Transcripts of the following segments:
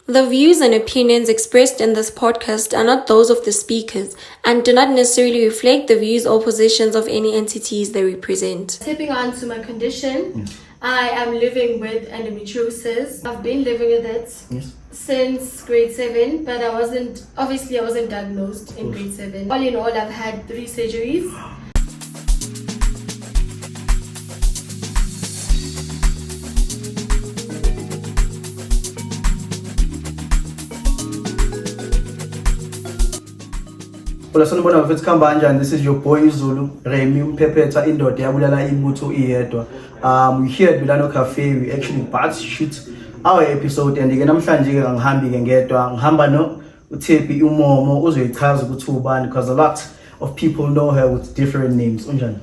The views and opinions expressed in this podcast are not those of the speakers and do not necessarily reflect the views or positions of any entities they represent. Stepping on to my condition, I am living with endometriosis. I've been living with it since grade 7, but I wasn't diagnosed in grade 7. All in all, I've had 3 surgeries. And this is your boy Zulu, Remy Pepeta Indoor, Diabulala Ibutu Iedo. We're here at Milano Cafe. We actually about to shoot our episode, and again, I'm trying to get and get Hambano, Utepi Umomo, Uzo Itazu Butuban, because a lot of people know her with different names. Unjan.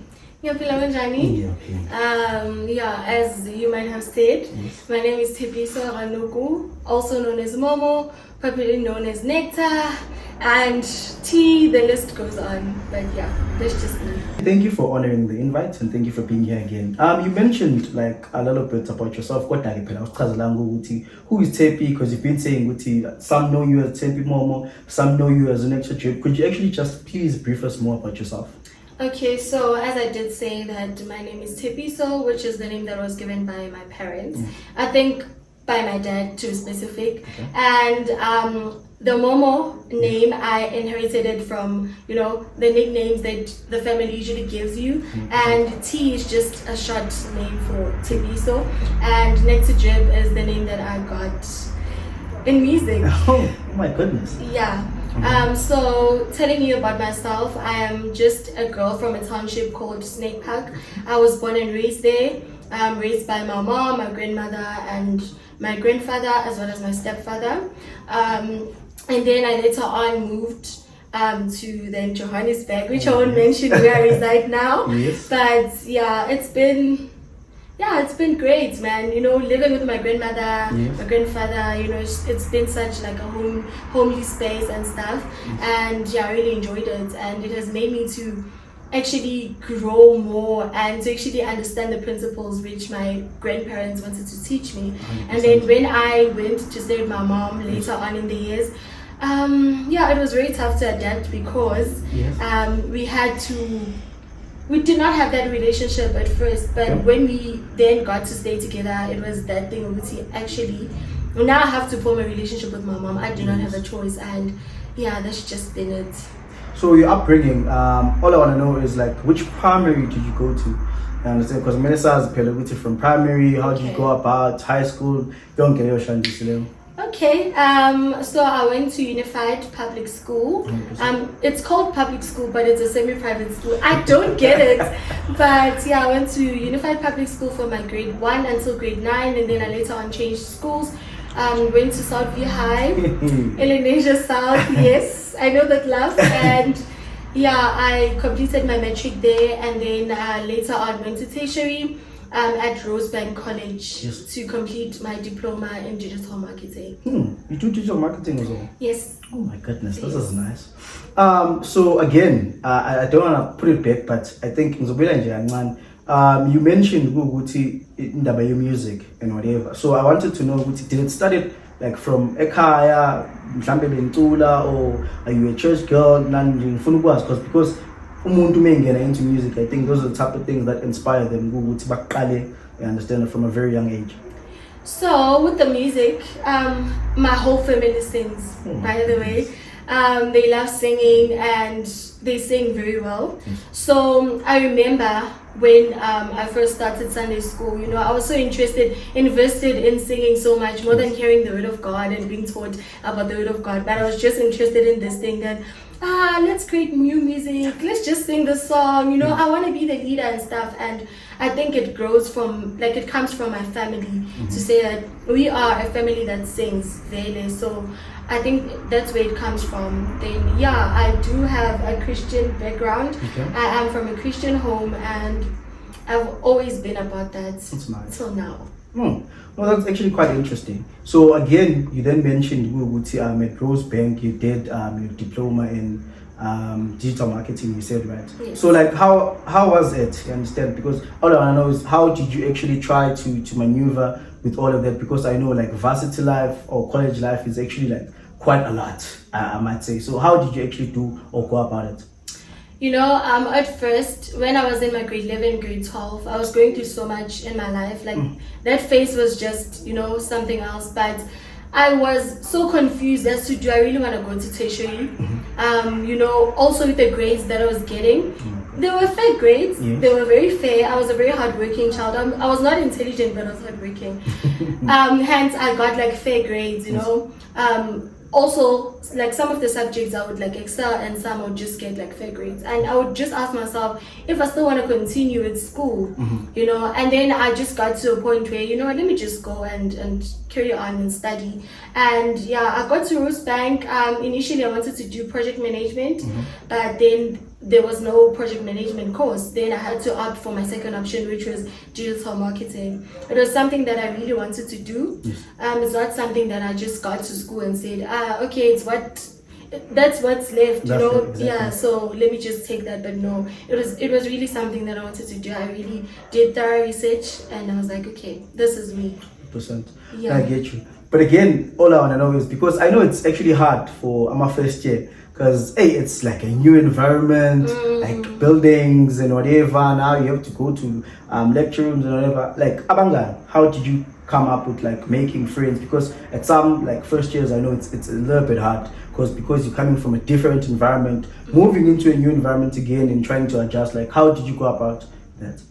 As you might have said, my name is Tshepiso Ranoko, also known as Momo, popularly known as Nectar, and T, the list goes on. But yeah, that's just me. Thank you for honoring the invite and thank you for being here again. You mentioned like a little bit about yourself. Who is Tshepi? Because you've been saying that some know you as Tshepi Momo, some know you as an extra trip. Could you actually just please brief us more about yourself? Okay, so as I did say that my name is Tshepiso, which is the name that was given by my parents. I think by my dad to be specific. Okay. And the Momo name, I inherited it from, the nicknames that the family usually gives you. And T is just a short name for Tshepiso. And Nectar is the name that I got in music. Oh my goodness. Yeah. So telling you about myself, I am just a girl from a township called Snake Park. I was born and raised there. I'm raised by my mom, my grandmother, and my grandfather, as well as my stepfather. And then I later on moved to then Johannesburg, which I won't mention where I reside now. Yes. But yeah, it's been great, man. Living with my grandmother, my grandfather, it's been such like a homely space and stuff. And yeah, I really enjoyed it. And it has made me to actually grow more and to actually understand the principles which my grandparents wanted to teach me. 100%. And then when I went to stay with my mom later on in the years, it was very tough to adapt because we did not have that relationship at first, but when we then got to stay together, it was that thing of actually, now I have to form a relationship with my mom. I do not have a choice, and yeah, that's just been it. So your upbringing, all I want to know is like, which primary did you go to? I understand, because Melissa is pedagogy from primary. How did you go about high school? Don't get your chance. Okay, so I went to Unified Public School. It's called public school, but it's a semi-private school. I don't get it, but yeah, I went to Unified Public School from my grade 1 until grade 9, and then I later on changed schools. Went to Southview High, Indonesia South. Yes, I know that laugh. And yeah, I completed my matric there, and then later on went to tertiary at Rosebank College to complete my diploma in digital marketing. You do digital marketing as well? Yes. Oh my goodness, this is nice. So again, I don't want to put it back, but I think you mentioned indaba music and whatever. So I wanted to know, did it start like from ekhaya, mhlambe bentula, or are you a church girl? Because umuntu mengena into music, I think those are the type of things that inspire them. You understand it from a very young age. So with the music, my whole family sings. By the way, they love singing and they sing very well. So I remember when I first started Sunday school, I was so invested in singing so much, more than hearing the word of God and being taught about the word of God. But I was just interested in this thing that, let's create new music, let's just sing the song, I want to be the leader and stuff. And I think it grows from, it comes from my family to say that we are a family that sings daily. So I think that's where it comes from. Then I do have a Christian background. I am from a Christian home and I've always been about that till now. Well, that's actually quite interesting. So again, you then mentioned at Rosebank, you did your diploma in digital marketing, you said, right? Yes. So like how was it? You understand? Because all I want to know is, how did you actually try to maneuver with all of that? Because I know like varsity life or college life is actually like quite a lot, I might say. So how did you actually do or go about it? At first, when I was in my grade 11, grade 12, I was going through so much in my life. Like, that phase was just, something else. But I was so confused as to, do I really want to go to tertiary? Also with the grades that I was getting. They were fair grades. Yes. They were very fair. I was a very hardworking child. I was not intelligent, but I was hardworking. Hence, I got like fair grades, Also, like some of the subjects I would like excel and some I would just get like fair grades. And I would just ask myself if I still want to continue with school, and then I just got to a point where, let me just go and carry on and study. And I got to Rosebank. Initially I wanted to do project management, but then there was no project management course. Then I had to opt for my second option, which was digital marketing. It was something that I really wanted to do. Yes. It's not something that I just got to school and said, okay, that's what's left, Exactly. Yeah, so let me just take that. But no, it was really something that I wanted to do. I really did thorough research and I was like, okay, this is me. 100%. Yeah. I get you. But again, all I want to know is, because I know it's actually hard for my first year, because it's like a new environment, like buildings and whatever. Now you have to go to lecture rooms and whatever. Like, Abanga, how did you come up with like making friends? Because at some like first years, I know it's a little bit hard, because you're coming from a different environment, moving into a new environment again and trying to adjust. Like, how did you go about that?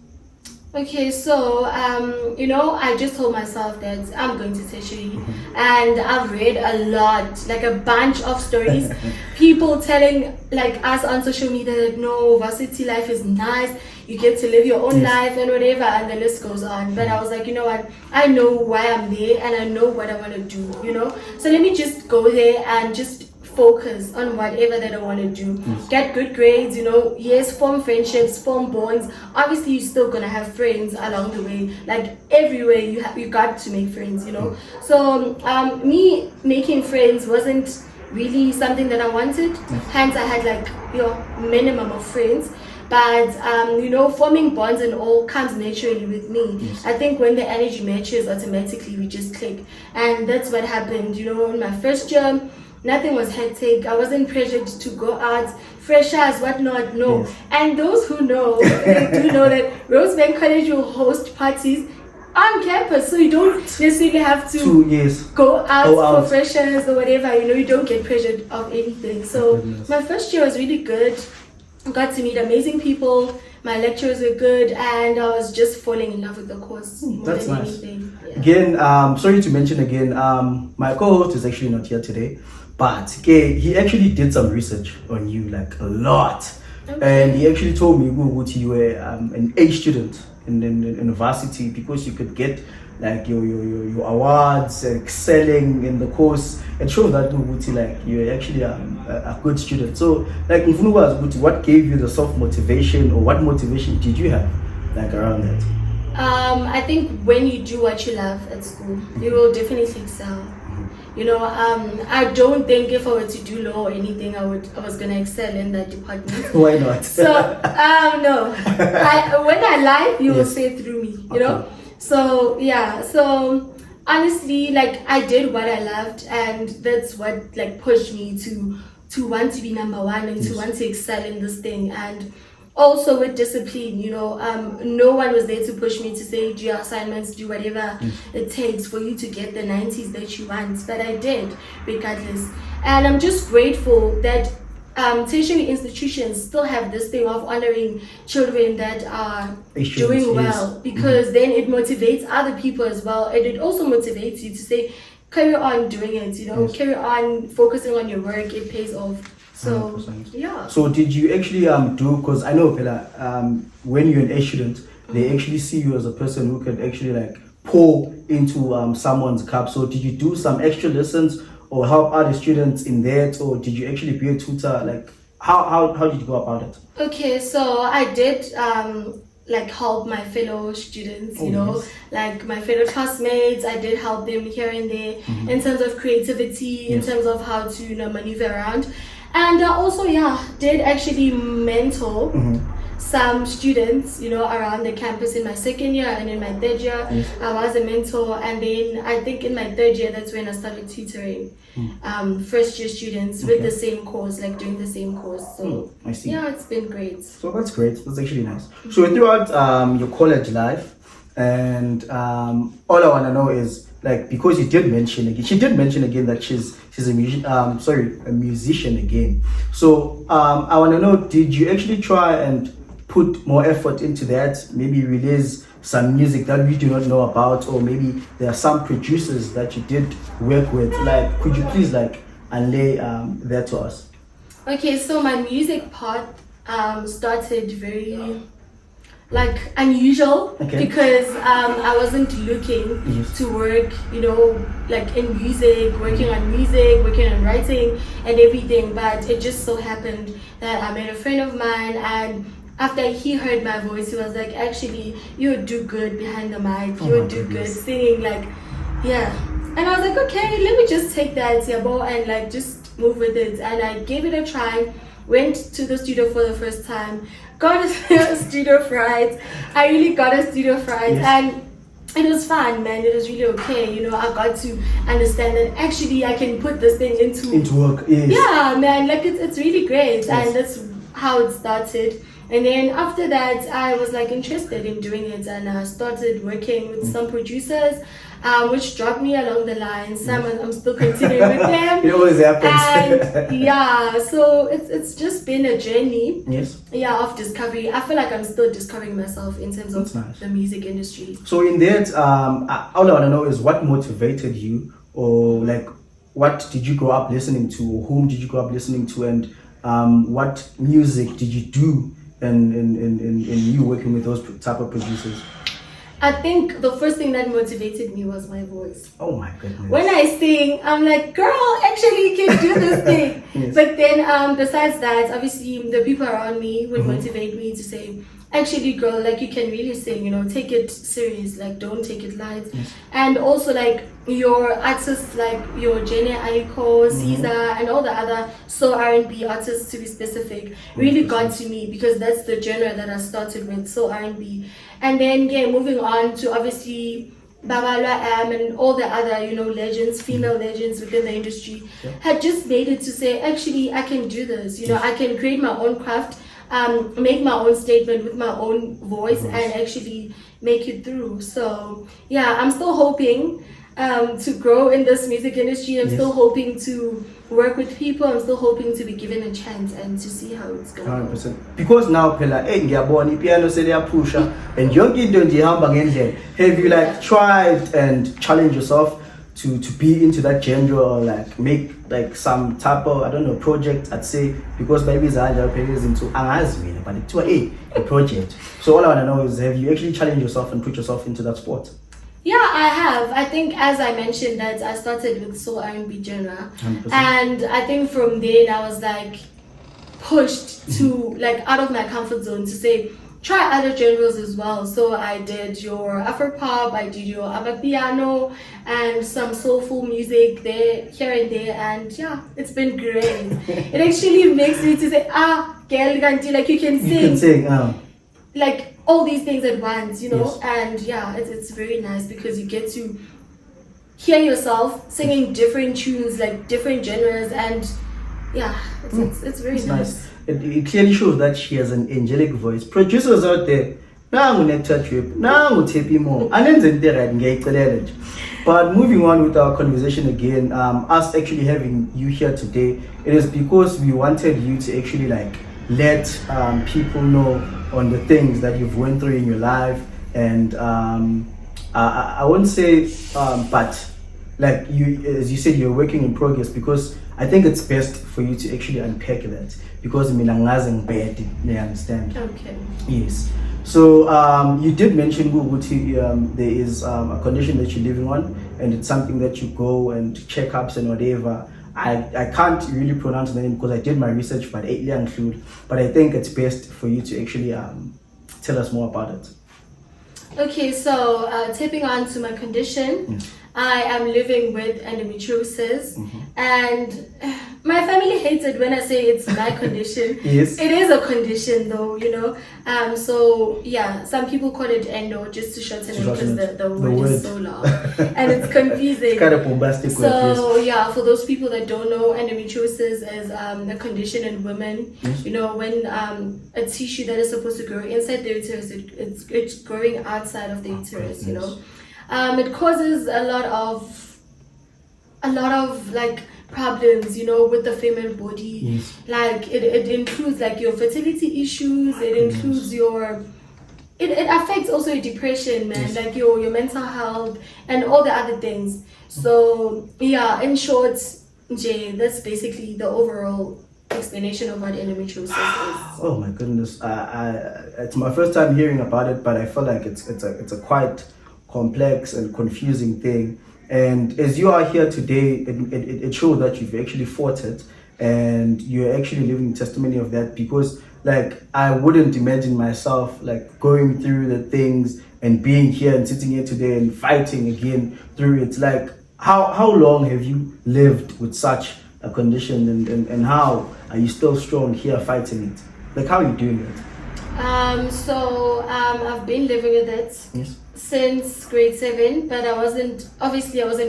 Okay, so I just told myself that I'm going to tertiary, and I've read a lot, like a bunch of stories, people telling like us on social media that no, varsity life is nice, you get to live your own life and whatever, and the list goes on. But I was like, you know what, I know why I'm there and I know what I want to do, so let me just go there and just focus on whatever that I want to do. Get good grades, yes, form friendships, form bonds. Obviously you're still gonna have friends along the way, like everywhere you got to make friends, so me making friends wasn't really something that I wanted. Hence I had like minimum of friends. But forming bonds and all comes naturally with me. I think when the energy matches, automatically we just click, and that's what happened. In my first year, nothing was hectic. I wasn't pressured to go out, freshers, whatnot. No. And those who know, they do know that Rosebank College will host parties on campus, so you don't necessarily have to go out for freshers or whatever. You don't get pressured of anything. So my first year was really good. I got to meet amazing people. My lecturers were good, and I was just falling in love with the course more That's than nice. anything. Yeah. Again, sorry to mention again, my co-host is actually not here today, but he actually did some research on you, like a lot. Okay. And he actually told me you were an A student in university, because you could get like your awards, excelling in the course, and show that like you're actually a good student. So like what gave you the self motivation, or what motivation did you have like around that? I think when you do what you love at school, you will definitely excel. I don't think if I were to do law or anything, I was gonna excel in that department. Why not? So no, when I lie, you will say through me. Okay. So so honestly, like, I did what I loved, and that's what like pushed me to want to be number one and to want to excel in this thing. And also with discipline, no one was there to push me to say, do your assignments, do whatever it takes for you to get the 90s that you want. But I did, regardless. And I'm just grateful that tertiary institutions still have this thing of honoring children that are doing well, because then it motivates other people as well, and it also motivates you to say, carry on doing it, carry on focusing on your work, it pays off. So 100%. So did you actually do, because I know when you're an A student, they actually see you as a person who can actually like pour into someone's cup. So did you do some extra lessons or help other students in that, or did you actually be a tutor? Like how did you go about it? Okay, so I did like help my fellow students, like my fellow classmates. I did help them here and there in terms of creativity, in terms of how to maneuver around. And also did actually mentor some students, around the campus in my second year and in my third year. Yes. I was a mentor, and then I think in my third year, that's when I started tutoring first year students with the same course, like doing the same course. So I see. yeah, it's been great. So that's great. That's actually nice. So throughout your college life, and all I want to know is, like, because she did mention again that she's a musician again. So I want to know, did you actually try and put more effort into that? Maybe release some music that we do not know about, or maybe there are some producers that you did work with. Like, could you please unlay that to us? Okay, so my music part started very unusual, because I wasn't looking to work, in music, working on writing and everything. But it just so happened that I met a friend of mine, and after he heard my voice, he was like, actually, you would do good behind the mic, you would do good singing, yeah. And I was like, okay, let me just take that, and just move with it. And I gave it a try. Went to the studio for the first time, got a studio fright. I really got a studio fright, and it was fun, man. It was really okay. I got to understand that actually I can put this thing into work. Yes. Yeah, man. It's really great, and that's how it started. And then after that, I was interested in doing it, and I started working with some producers, which dropped me along the line. Some I'm still continuing with them. It always happens. And yeah, so it's just been a journey. Yes. Yeah, of discovery. I feel like I'm still discovering myself in terms of the music industry. So in that, all I want to know is what motivated you, or what did you grow up listening to, or whom did you grow up listening to, and what music did you do in you working with those type of producers? I think the first thing that motivated me was my voice. Oh my goodness. When I sing, I'm like, girl, actually you can do this thing. Yes. But then besides that, obviously the people around me would motivate me to say, actually girl, you can really sing, take it serious, don't take it light. Yes. And also your artists, your Jenny Aiko, Caesar, and all the other soul R&B artists, to be specific, really got to me, because that's the genre that I started with, soul R&B. And then moving on to obviously Babalwa and all the other legends, female legends within the industry, had just made it to say, actually I can do this, I can create my own craft, make my own statement with my own voice, and actually make it through. So yeah, I'm still hoping to grow in this music industry. I'm still hoping to work with people. I'm still hoping to be given a chance and to see how it's going. 100%. Because now phela ngiyabona ipiano seliyapusha and yonke into nje ihamba ngendlela. Have you tried and challenge yourself to be into that genre, or make some type of, I don't know, project, I'd say, because maybe Zanja pays into angazi, but it's a project. So all I want to know is, have you actually challenged yourself and put yourself into that sport? Yeah, I have. I think, as I mentioned, that I started with soul R&B genre, 100%. and I think from then I was pushed to out of my comfort zone to say, try other genres as well. So I did your Afropop, I did your Amapiano, and some soulful music here and there, and yeah, it's been great. It actually makes me to say, girl, you can sing. You can sing, all these things at once, Yes. And yeah, it's very nice, because you get to hear yourself singing different tunes, different genres, and yeah, it's very nice. It clearly shows that she has an angelic voice. Producers out there, nangu ne-touch whip, nangu Tshepiso, anenze into right ngiyayicelela nje. But moving on with our conversation again, us actually having you here today, it is because we wanted you to actually let people know on the things that you've went through in your life, and I won't say but you, as you said, you're working in progress, because I think it's best for you to actually unpack that, because mina ngazi ngibhede, you understand? Okay. Yes. So you did mention Guguti, there is a condition that you're living on, and it's something that you go and checkups and whatever. I can't really pronounce the name because I did my research, but I think it's best for you to actually tell us more about it. Okay, so tapping on to my condition, I am living with endometriosis, and My family hates it when I say it's my condition. Yes. It is a condition though, So yeah, some people call it endo just to shorten it because the word is so long and it's confusing. It's kind of bombastic. So yeah, for those people that don't know, endometriosis is a condition in women. Yes. When a tissue that is supposed to grow inside the uterus, it's growing outside of the uterus. It causes a lot of like problems, with the female body. Yes. Like it includes like your fertility issues. It includes it affects also your depression, man. Yes. Like your mental health and all the other things. So yeah, in short, Jay, that's basically the overall explanation of what endometriosis is. Oh my goodness, it's my first time hearing about it, but I feel like it's a quite complex and confusing thing. And as you are here today, it shows that you've actually fought it, and you're actually living testimony of that. Because like I wouldn't imagine myself like going through the things and being here and sitting here today and fighting again through it. Like how long have you lived with such a condition, and how are you still strong here fighting it? Like how are you doing it? I've been living with it. Yes. Since grade 7, but I wasn't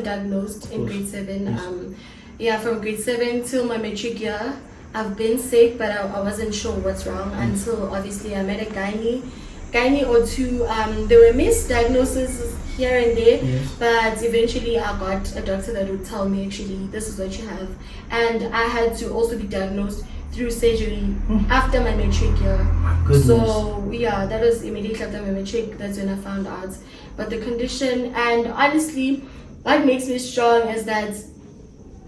diagnosed in grade 7. Yes. From grade 7 till my matric year, I've been sick, but I wasn't sure what's wrong until obviously I met a gynae or two. There were misdiagnoses here and there, yes. but eventually I got a doctor that would tell me actually this is what you have, and I had to also be diagnosed through surgery after my matric year. Goodness. So yeah, that was immediately after my matric. That's when I found out about the condition. And honestly, what makes me strong is that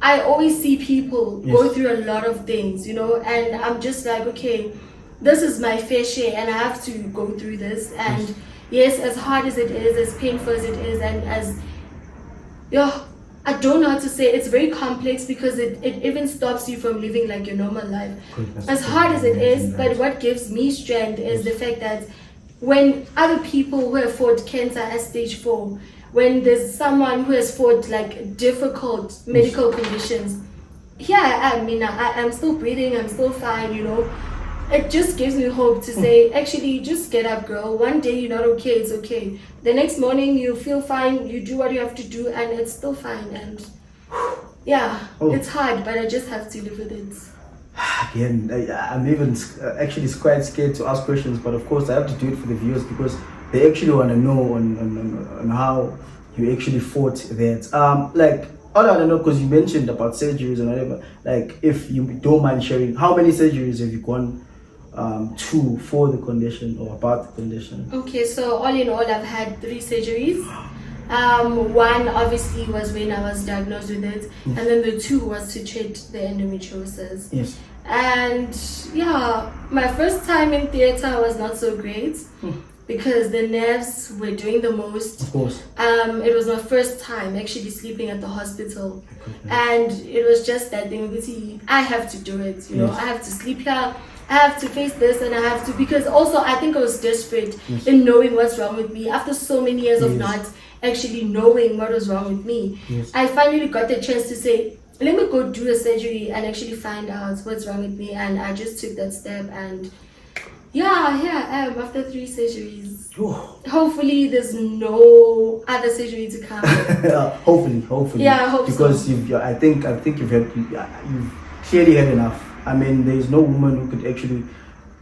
I always see people go through a lot of things, and I'm just like, okay, this is my fair share and I have to go through this. And yes, as hard as it is, as painful as it is, and as I don't know how to say, it's very complex because it even stops you from living like your normal life. As hard as it is, but what gives me strength is the fact that when other people who have fought cancer at stage 4, when there's someone who has fought like difficult medical conditions, here I am, I'm still breathing, I'm still fine, It just gives me hope to say, actually, just get up, girl. One day you're not okay, it's okay. The next morning you feel fine, you do what you have to do, and it's still fine. And it's hard, but I just have to live with it. Again, I'm even actually quite scared to ask questions, but of course I have to do it for the viewers because they actually want to know on how you actually fought that. Like, all I want to know, because you mentioned about surgeries and whatever, like if you don't mind sharing, how many surgeries have you gone to for the condition or about the condition? Okay, so all in all, I've had 3 surgeries. One obviously was when I was diagnosed with it, and then the 2 was to treat the endometriosis. Yes. And my first time in theater was not so great because the nerves were doing the most. Of course. It was my first time actually sleeping at the hospital, and it was just that thing. I have to do it. I have to sleep here. I have to face this, and I have to, because also I think I was desperate in knowing what's wrong with me after so many years of not actually knowing what was wrong with me. I finally got the chance to say, let me go do a surgery and actually find out what's wrong with me, and I just took that step, and here I am after 3 surgeries. Hopefully there's no other surgery to come. hopefully. Yeah, I hope because so. I think you've clearly had enough. I mean, there is no woman who could actually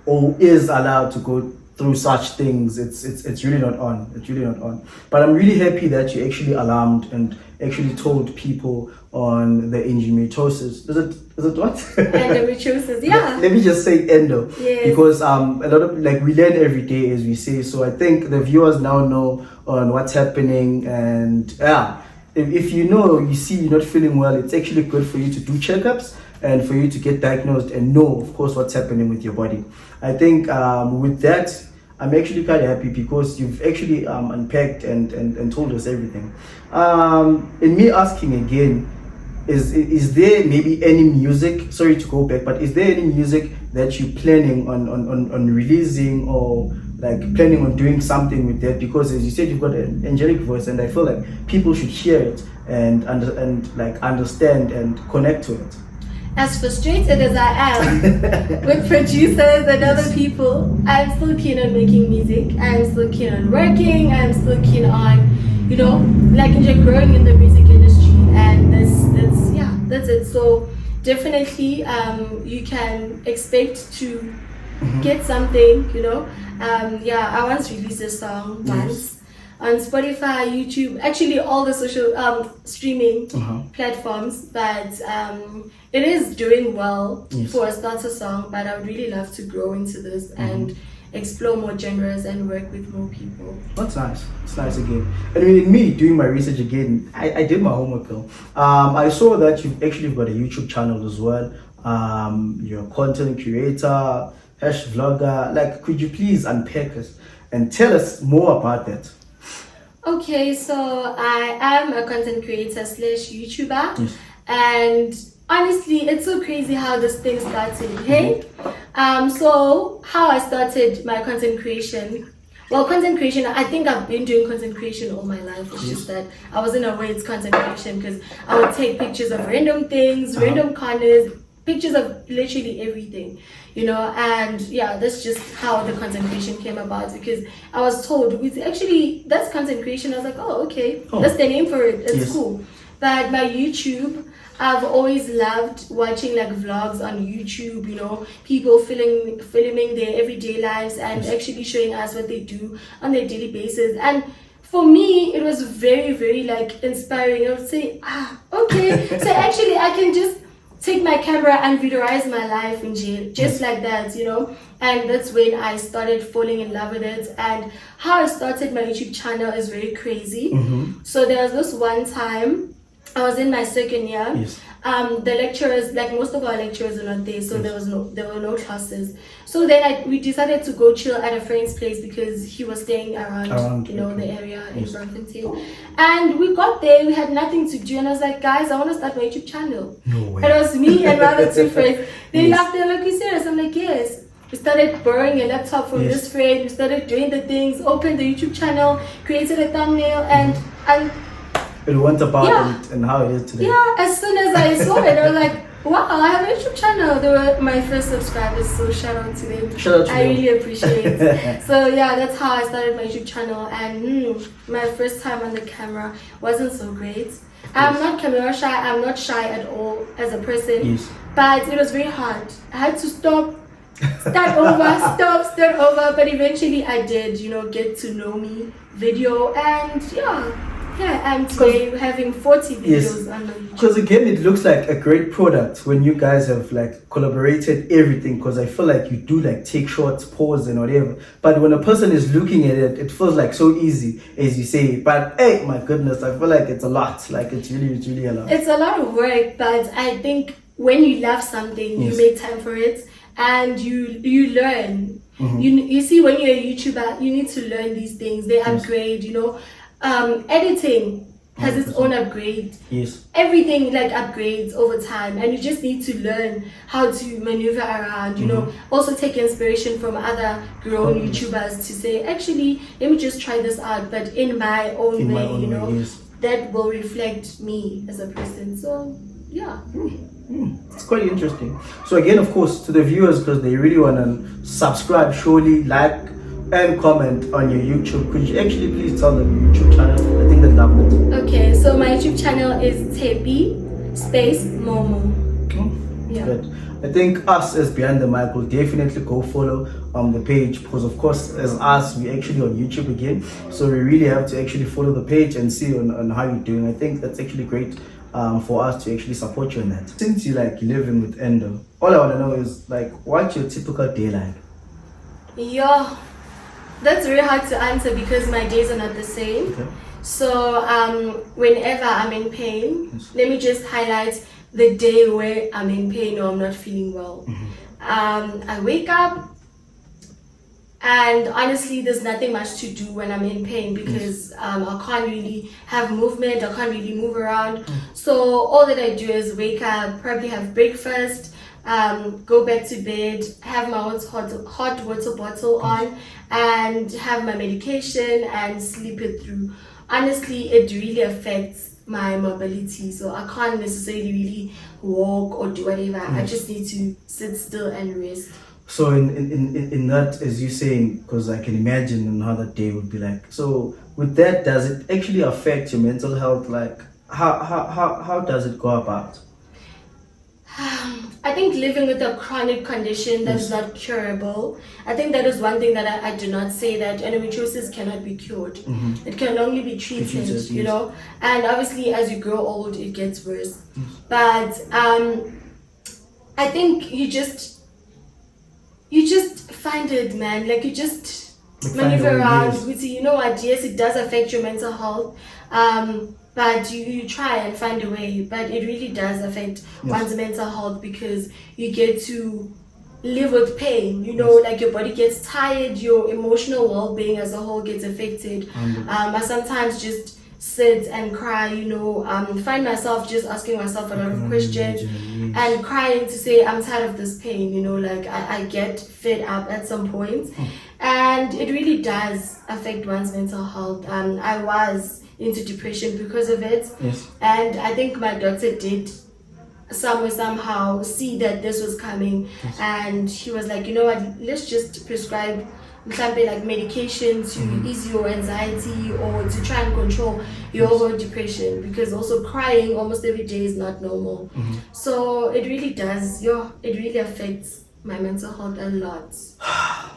or is allowed to go through such things. It's really not on. It's really not on. But I'm really happy that you actually alarmed and actually told people on the endometriosis. Is it what? Endometriosis, yeah. Let me just say endo. Yes. Because a lot of we learn every day, as we say. So I think the viewers now know on what's happening, and if you see you're not feeling well, it's actually good for you to do checkups and for you to get diagnosed and know, of course, what's happening with your body. I think with that, I'm actually quite happy because you've actually unpacked and told us everything. In me asking again, is there maybe any music, sorry to go back, but is there any music that you're planning on releasing, or like planning on doing something with that? Because as you said, you've got an angelic voice, and I feel like people should hear it and understand and connect to it. as frustrated as I am with producers and other people, I'm still keen on making music. I'm still keen on working. I'm still keen on, you know, like growing in the music industry. And that's it. So definitely, you can expect to get something, you know. I once released a song once on Spotify, YouTube, actually all the social streaming platforms, but it is doing well for a starter song, but I would really love to grow into this and explore more genres and work with more people. That's nice. It's nice again. I mean, in me doing my research again, I did my homework though. I saw that you've actually got a YouTube channel as well. You're a content creator, vlogger. Like, could you please unpack us and tell us more about that? Okay, so I am a content creator / YouTuber, and honestly, it's so crazy how this thing started. Hey, so how I started my content creation. Well, content creation, I think I've been doing content creation all my life. It's just that I wasn't aware it's content creation because I would take pictures of random things, random corners, pictures of literally everything, you know. And that's just how the content creation came about, because I was told that's content creation. I was like, oh, okay, that's the name for it, it's cool. But my YouTube, I've always loved watching like vlogs on YouTube, you know, people filming their everyday lives and actually showing us what they do on their daily basis. And for me, it was very, very like inspiring. I would say, okay, so actually I can just take my camera and videoize my life in jail, just like that, you know. And that's when I started falling in love with it. And how I started my YouTube channel is very crazy. So there was this one time, I was in my second year. The lecturers, like most of our lecturers are not there, so there were no classes. So then we decided to go chill at a friend's place because he was staying around you know, the area in Brampton. And we got there, we had nothing to do, and I was like, guys, I want to start my YouTube channel. No way. And it was me and my other two friends. They laughed, they're like, you serious? I'm like, yes. We started borrowing a laptop from this friend, we started doing the things, opened the YouTube channel, created a thumbnail, and it went about and how it is today. Yeah, as soon as I saw it, I was like, wow, I have a YouTube channel. They were my first subscribers, so shout out to them. I really appreciate it. So that's how I started my YouTube channel. And my first time on the camera wasn't so great. I'm not camera shy, I'm not shy at all as a person. But it was very hard. I had to start over, but eventually I did, you know, get to know me video, and and today we're having 40 videos on the YouTube. Because again, it looks like a great product when you guys have like collaborated everything, because I feel like you do like take shots, pause and whatever, but when a person is looking at it, it feels like so easy, as you say. But hey, my goodness, I feel like it's a lot. Like it's really a lot. It's a lot of work, but I think when you love something, you make time for it and you learn. You see, when you're a YouTuber, you need to learn these things. They upgrade, you know. Editing has its own upgrade. Everything like upgrades over time, and you just need to learn how to maneuver around, you know. Also take inspiration from other grown YouTubers to say, actually, let me just try this out, but in my own way, you know, that will reflect me as a person. So it's quite interesting. So again, of course, to the viewers, because they really want to subscribe, surely like and comment on your YouTube. Could you actually please tell them your YouTube channel? I think they'd love it. Okay, so my YouTube channel is Tshepi Momo. Good. I think us as Behind the Mic will definitely go follow the page, because of course as us, we actually on YouTube again, so we really have to actually follow the page and see on how you're doing. I think that's actually great for us to actually support you on that. Since you like living with endo, all I want to know is like, what's your typical day like? That's very hard to answer because my days are not the same. So whenever I'm in pain, let me just highlight the day where I'm in pain or I'm not feeling well. I wake up, and honestly there's nothing much to do when I'm in pain because I can't really have movement, I can't really move around. So all that I do is wake up, probably have breakfast, go back to bed, have my hot water bottle on, and have my medication and sleep it through. Honestly, it really affects my mobility, so I can't necessarily really walk or do whatever. I just need to sit still and rest. So in that, as you're saying, because I can imagine how that day would be like. So with that, does it actually affect your mental health? Like how does it go about? I think living with a chronic condition that is not curable, I think that is one thing that I do not say, that endometriosis cannot be cured. It can only be treated, you know. And obviously as you grow old, it gets worse. But I think you just find it, man. Like you just maneuver around with, you know what, yes, it does affect your mental health. But you try and find a way, but it really does affect one's mental health, because you get to live with pain, you know, like your body gets tired, your emotional well-being as a whole gets affected. I sometimes just sit and cry, you know, find myself just asking myself a lot of questions and crying to say I'm tired of this pain, you know, like I get fed up at some point. And it really does affect one's mental health. I was into depression because of it. And I think my doctor did somehow see that this was coming, and he was like, you know what, let's just prescribe something like medication to ease your anxiety or to try and control your overall depression, because also crying almost every day is not normal. So it really does, it really affects my mental health a lot.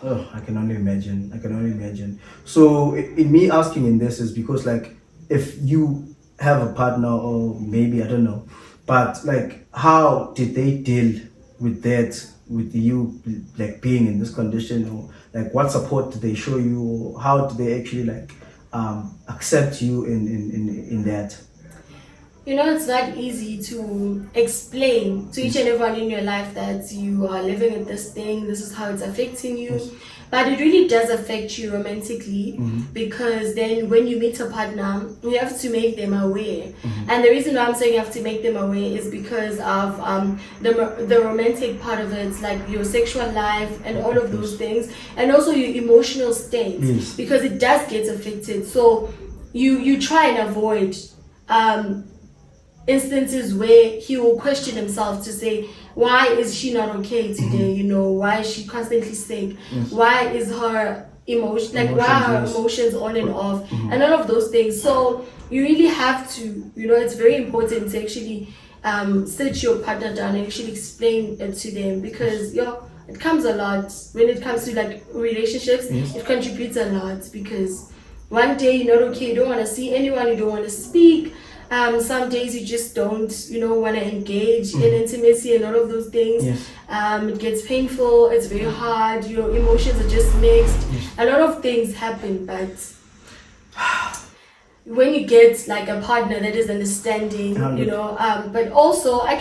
Oh, I can only imagine. So in me asking in this is because, like, if you have a partner, or maybe I don't know, but like, how did they deal with that, with you like being in this condition, or like what support did they show you, or how did they actually like accept you in that? You know, it's not easy to explain to each and everyone in your life that you are living with this thing, this is how it's affecting you. But it really does affect you romantically, because then when you meet a partner, you have to make them aware. And the reason why I'm saying you have to make them aware is because of the romantic part of it, like your sexual life and all of those things, and also your emotional state, because it does get affected. So you try and avoid instances where he will question himself to say, why is she not okay today? You know, why is she constantly sick? Why is her why are her emotions on and off, and all of those things. So you really have to, you know, it's very important to actually sit your partner down and actually explain it to them, because it comes a lot when it comes to like relationships. It contributes a lot, because one day you're not okay, you don't want to see anyone, you don't want to speak. Some days you just don't, you know, want to engage in intimacy and all of those things. It gets painful, it's very hard, your emotions are just mixed. A lot of things happen, but when you get like a partner that is understanding, you know, but also I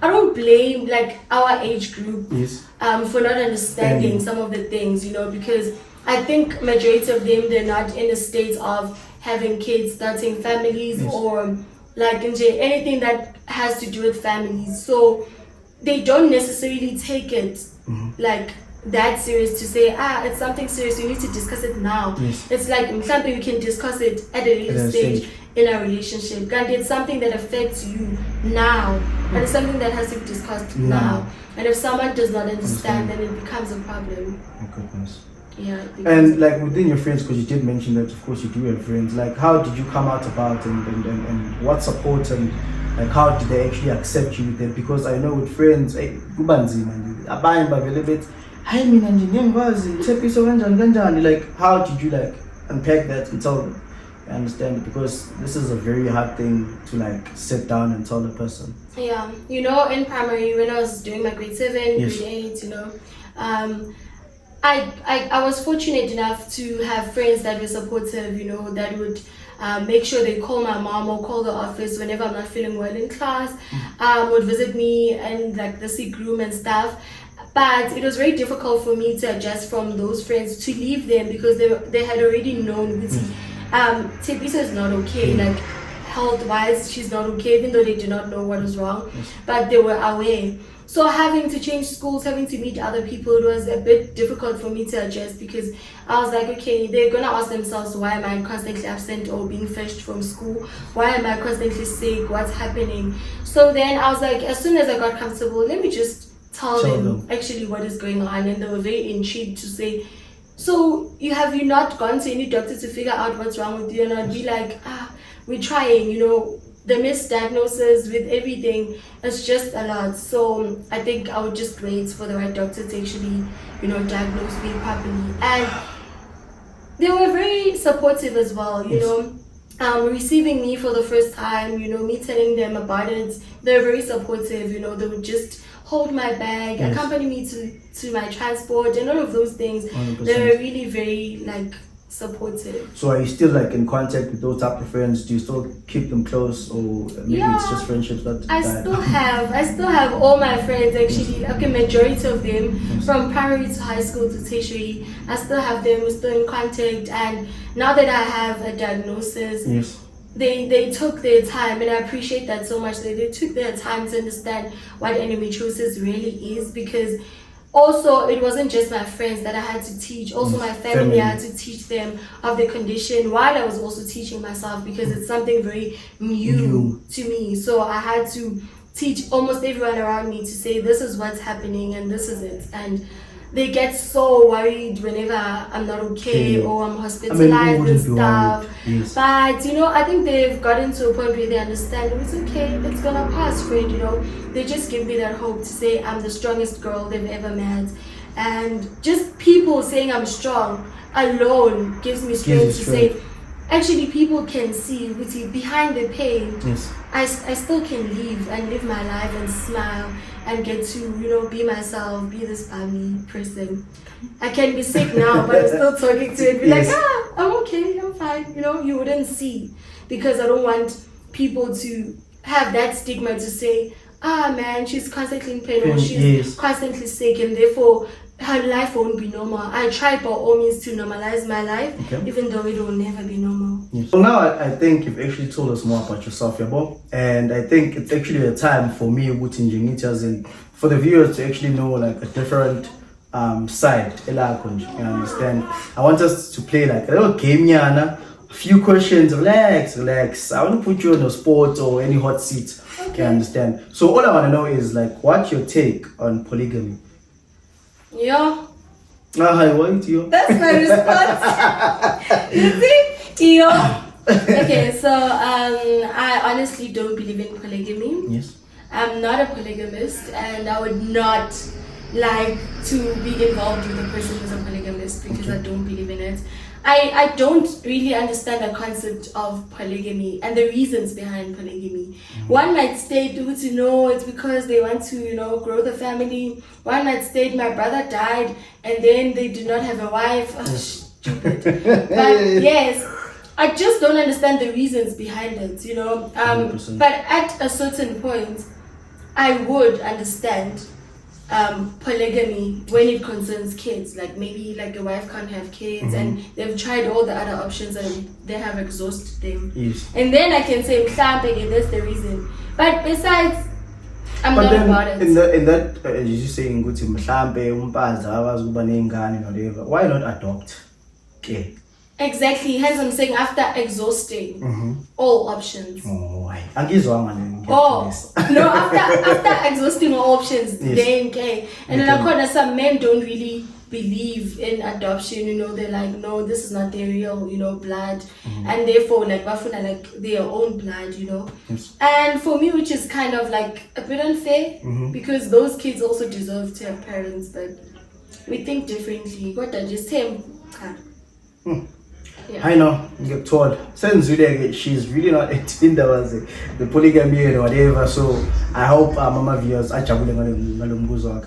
don't blame like our age group for not understanding some of the things, you know, because I think majority of them, they're not in a state of having kids, starting families, or like anything that has to do with families. So they don't necessarily take it like that serious to say, it's something serious, we need to discuss it now. It's like something we can discuss it at a later stage in a relationship. And it's something that affects you now, and it's something that has to be discussed now. And if someone does not understand, then it becomes a problem. My goodness. Yeah. And like within your friends, because you did mention that of course you do have friends, like how did you come out about and what support, and like how did they actually accept you with them? Because I know with friends, like how did you like unpack that and tell them? I understand it, because this is a very hard thing to like sit down and tell the person. Yeah, you know, in primary, when I was doing my grade 7, grade 8, you know, I was fortunate enough to have friends that were supportive, you know, that would make sure they call my mom or call the office whenever I'm not feeling well in class, would visit me and like the sick room and stuff. But it was very difficult for me to adjust from those friends to leave them, because they had already known Tshepiso is not okay. Like health-wise, she's not okay, even though they did not know what was wrong, but they were aware. So having to change schools, having to meet other people, it was a bit difficult for me to adjust because I was like, okay, they're gonna ask themselves, why am I constantly absent or being fetched from school? Why am I constantly sick? What's happening? So then I was like, as soon as I got comfortable, let me just tell them actually what is going on. And they were very intrigued to say, so have you not gone to any doctor to figure out what's wrong with you? And I'd be like, we're trying, the misdiagnosis with everything is just a lot. So I think I would just wait for the right doctor to actually, diagnose me properly. And they were very supportive as well, receiving me for the first time, me telling them about it. They're very supportive, they would just hold my bag, accompany me to my transport and all of those things. 100%. They're really very supportive. So are you still in contact with those type of friends? Do you still keep them close, or maybe it's just friendships that I still have all my friends actually, like a majority of them from primary to high school to tertiary. I still have them, we're still in contact, and now that I have a diagnosis, they took their time, and I appreciate that so much. They took their time to understand what endometriosis really is, because also, it wasn't just my friends that I had to teach. Also, my family, I had to teach them of the condition while I was also teaching myself, because it's something very new to me. So I had to teach almost everyone around me to say, this is what's happening and this is it. And they get so worried whenever I'm not okay or I'm hospitalized and stuff. Yes. But, I think they've gotten to a point where they understand it's okay, it's gonna pass, Fred, They just give me that hope to say I'm the strongest girl they've ever met. And just people saying I'm strong alone gives me strength to say, actually people can see behind the pain. Yes. I still can live my life and smile and get to, be myself, be this balmy person. I can be sick now, but I'm still talking to it, be like, I'm okay, I'm fine. You wouldn't see, because I don't want people to have that stigma to say, man, she's constantly in pain or she's constantly sick and therefore her life won't be normal. I try by all means to normalize my life, even though it will never be normal. Yes. So now I think you've actually told us more about yourself, Yabo, and I think it's actually a time for me, and for the viewers to actually know a different side. You understand? I want us to play a little game, Yana. A few questions, relax. I want to put you on a sport or any hot seat. Okay. You understand? So all I want to know is what's your take on polygamy? Yeah. Hi, what you? That's my response. You see? Yeah. Okay, so I honestly don't believe in polygamy. Yes. I'm not a polygamist, and I would not like to be involved with a person who's a polygamist, because I don't believe in it. I don't really understand the concept of polygamy and the reasons behind polygamy. One might state, it's because they want to, grow the family. One might state, my brother died and then they did not have a wife. Oh, stupid. But yes, I just don't understand the reasons behind it, But at a certain point, I would understand polygamy when it concerns kids, maybe a wife can't have kids and they've tried all the other options and they have exhausted them. Yes. And then I can say that's the reason. But besides, I'm not about it. In that you saying why not adopt? Okay. Exactly, hence I'm saying after exhausting all options. No, after exhausting all options, then okay. And then of course some men don't really believe in adoption, they're like, no, this is not their real, blood. And therefore bafuna their own blood, Yes. And for me, which is kind of a bit unfair, because those kids also deserve to have parents, but we think differently. What I just him. Yeah. I know, you get told. Since she's really not into the polygamy or whatever. So I hope Mama viewers are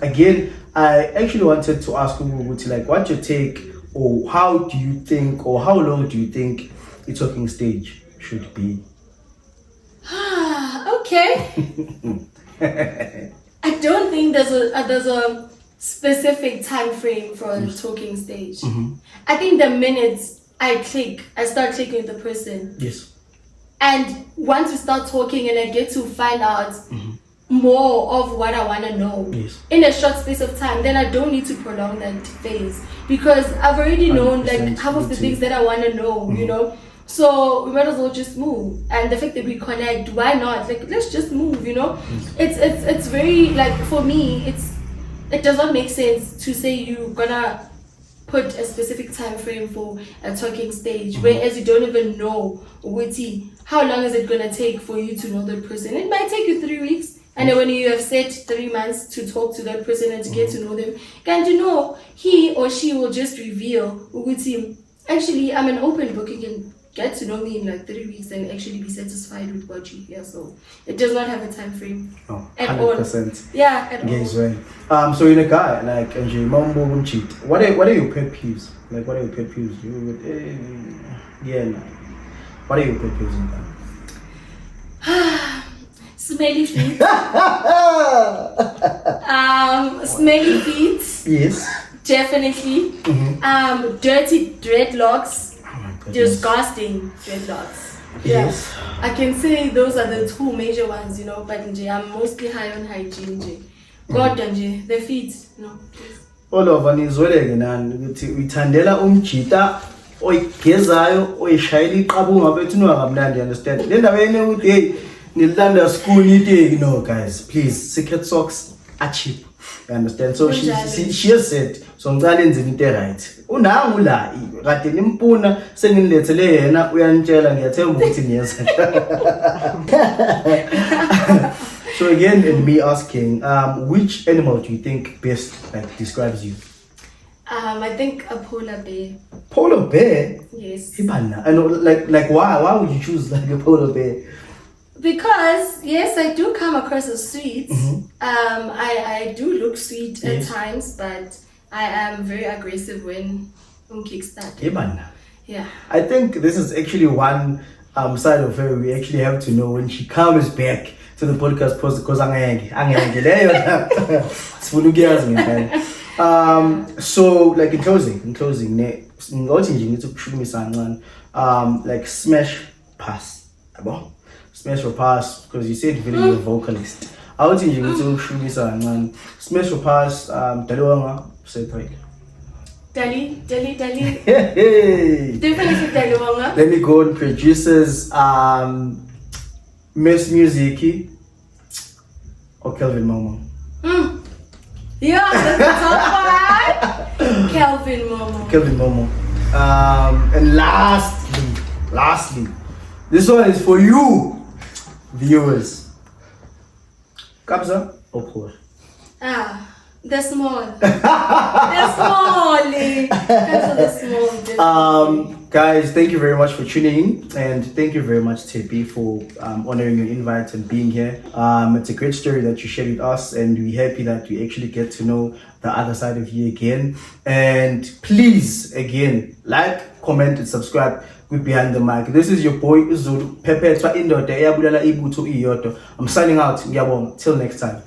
again. I actually wanted to ask you, what's your take, or how do you think, or how long do you think the talking stage should be? Okay. I don't think there's a specific time frame for a talking stage. I think the minute I start clicking with the person. Yes. And once we start talking and I get to find out more of what I want to know in a short space of time, then I don't need to prolong that phase because I've already known like half of the things that I want to know, you know. So we might as well just move. And the fact that we connect, why not? Like, let's just move, you know. It's very, like, for me, it does not make sense to say you're gonna put a specific time frame for a talking stage, whereas you don't even know how long is it gonna take for you to know that person. It might take you 3 weeks. And then when you have set 3 months to talk to that person and to get to know them, and you know, he or she will just reveal, actually, I'm an open book. You can get to know me in like 3 weeks and actually be satisfied with what you hear. So it does not have a time frame at 100%. all. Yeah, at Yes, all. right. So in a guy like Mambo won't cheat. What are your pet peeves? Like, what are your pet peeves? What are your pet peeves in that? Smelly feet. Smelly feet. Yes. Definitely. Dirty dreadlocks. Disgusting dreadlocks. Yes. Yeah. I can say those are the two major ones, you know, but I'm mostly high on hygiene. God, the feet, no, please. All over nizweleke nani ukuthi uyithandela umjita oyigezayo oyishayela iqaba ungabethu ungakamnandi, understand? Le ndaba yene ukuthi hey nilanda school nithi no guys, please, secret socks are cheap. You understand? So she has said so ngicela enze into right. Unangu la kade nimpuna senginilethele yena uyanitshela ngiyathemba ukuthi niyenza. So again, and me asking, which animal do you think best like describes you? I think a polar bear. Polar bear? Yes. I know, like why would you choose like a polar bear? Because yes, I do come across as sweet. I do look sweet at times, but I am very aggressive when kickstart. Yeah. I think this is actually one side of her we actually have to know when she comes back to the podcast post because so like in closing like smash pass smash or pass because you said you're a vocalist. I would think you need to show me something. Smash or pass, Dalawanga, separate. Dali. Hey. Definitely Dalawanga. Let me go on producers, Miss Music or Kelvin Momo. Yeah, that's the top one. Kelvin Momo. And lastly, this one is for you, viewers. Kabza or poor? The small. The small. Guys, thank you very much for tuning in, and thank you very much, Tshepi, for honoring your invite and being here. It's a great story that you shared with us, and we're happy that we actually get to know the other side of you again. And please, again, like, comment, and subscribe with Behind the Mic. This is your boy Zulu. I'm signing out. Till next time.